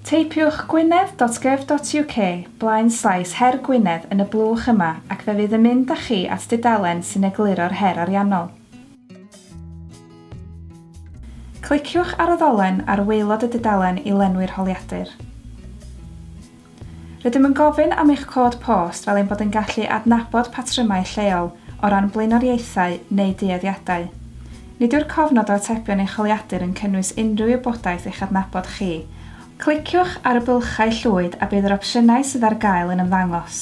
Teipiwch gwynedd.gov.uk /her Gwynedd yn y blwch yma ac fe fydd yn mynd â chi at dudalen sy'n egluro'r her ariannol. Cliciwch ar y ddolen ar waelod y dudalen i lenwi'r holiadur. Rydym yn gofyn am eich cod post fel ein bod yn gallu adnabod patrymau lleol o ran blaenoriaethau neu dueddiadau. Nid yw'r cofnod o atebion eich holiadur yn cynnwys unrhyw wybodaeth eich adnabod chi. Cliciwch ar y bylchau llwyd a bydd yr opsiynau sydd ar gael yn ymddangos.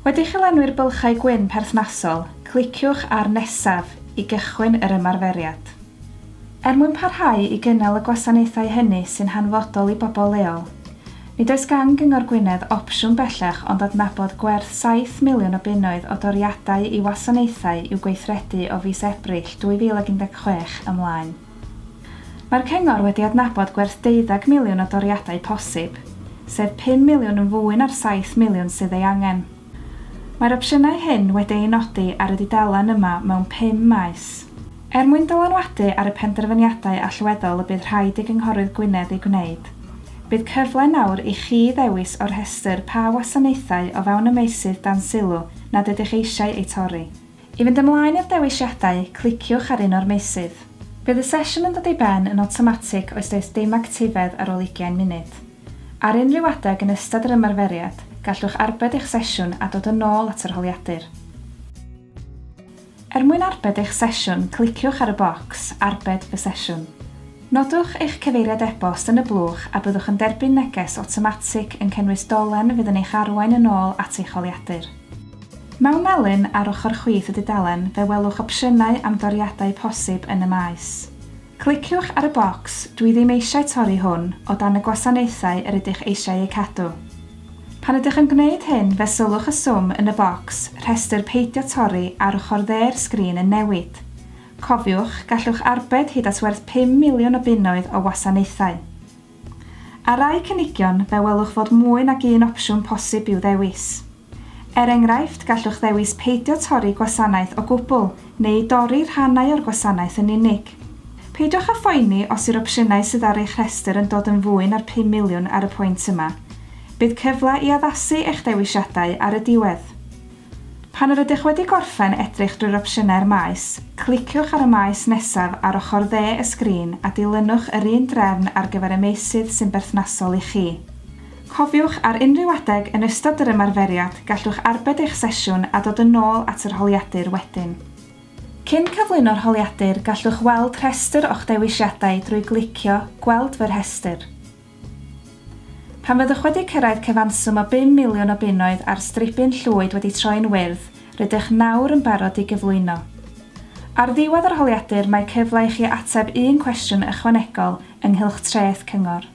Wedi'ch lenwi'r bylchau gwyn perthnasol, cliciwch ar Nesaf i gychwyn yr ymarferiad. Mwyn parhau i gynnal y gwasanaethau hynny sy'n hanfodol i bobl leol, nid oes gan Gyngor Gwynedd opsiwn bellach ond adnabod gwerth 7 miliwn o bunnoedd o doriadau i wasanaethau i'w gweithredu o fis Ebrill 2016 ymlaen. Mae'r Cyngor wedi adnabod gwerth 12 miliwn o doriadau posib, sef 5 miliwn yn fwy na'r 7 miliwn sydd ei angen. Mae'r opsiynau hyn wedi ei nodi ar y dudalen yma mewn 5 maes. Mwyn dylanwadu ar y penderfyniadau allweddol y bydd rhaid i Gynghorydd Gwynedd ei gwneud, bydd cyfle nawr i chi ddewis o'r rhestr pa wasanaethau o fewn y meysydd dan sylw nad ydych eisiau eu torri. I fynd ymlaen i'r dewisiadau, cliciwch ar un o'r meysydd. Bydd y sesiwn yn dod i ben yn awtomatig os oes dim actifedd ar ôl 20 munud. Ar unrhyw adeg yn ystod yr ymarferiad, gallwch arbed eich sesiwn a dod yn ôl at yr holiadur. Mwyn arbed eich sesiwn, cliciwch ar y bocs Arbed fy sesiwn. Nodwch eich cyfeiriad e-bost yn y blwch a byddwch yn derbyn neges awtomatig yn cynnwys dolen fydd yn eich arwain yn ôl at eich holiadur. Mewn melyn ar ochr chwith y dudalen, fe welwch opsiynau am doriadau posib yn y maes. Cliciwch ar y bocs Dwi ddim eisiau torri hwn o dan y gwasanaethau yr ydych eisiau eu cadw. Pan ydych yn gwneud hyn, fe sylwch y swm yn y bocs Rhestr peidio torri ar ochr dde'r sgrin yn newid. Cofiwch, gallwch arbed hyd at werth 5 miliwn o bunnoedd o wasanaethau. Ar rai cynigion, fe welwch fod mwy nag un opsiwn posib i'w ddewis. Enghraifft, gallwch ddewis peidio torri gwasanaeth o gwbl neu dorri rhannau o'r gwasanaeth yn unig. Peidiwch â phoeni os yw'r opsiynau sydd ar eich rhestr yn dod yn fwy na'r 5 miliwn ar y pwynt yma. Bydd cyfle i addasu eich dewisiadau ar y diwedd. Pan yr ydych wedi gorffen edrych drwy'r opsiynau'r maes, cliciwch ar y maes nesaf ar ochr dde y sgrin a dilynwch yr un drefn ar gyfer y meysydd sy'n berthnasol i chi. Cofiwch ar unrhyw adeg yn ystod yr ymarferiad gallwch arbed eich sesiwn a dod yn ôl at yr holiadur wedyn. Cyn cyflwyno'r holiadur, gallwch weld rhestr o'ch dewisiadau drwy glicio Gweld fy rhestr. Pan fyddwch wedi cyrraedd cyfanswm o 5 miliwn o bunnoedd ar stripyn llwyd wedi troi'n wyrdd, rydych nawr yn barod i gyflwyno. Ar ddiwedd yr holiadur, mae cyfle i chi ateb un cwestiwn ychwanegol ynghylch treth Cyngor.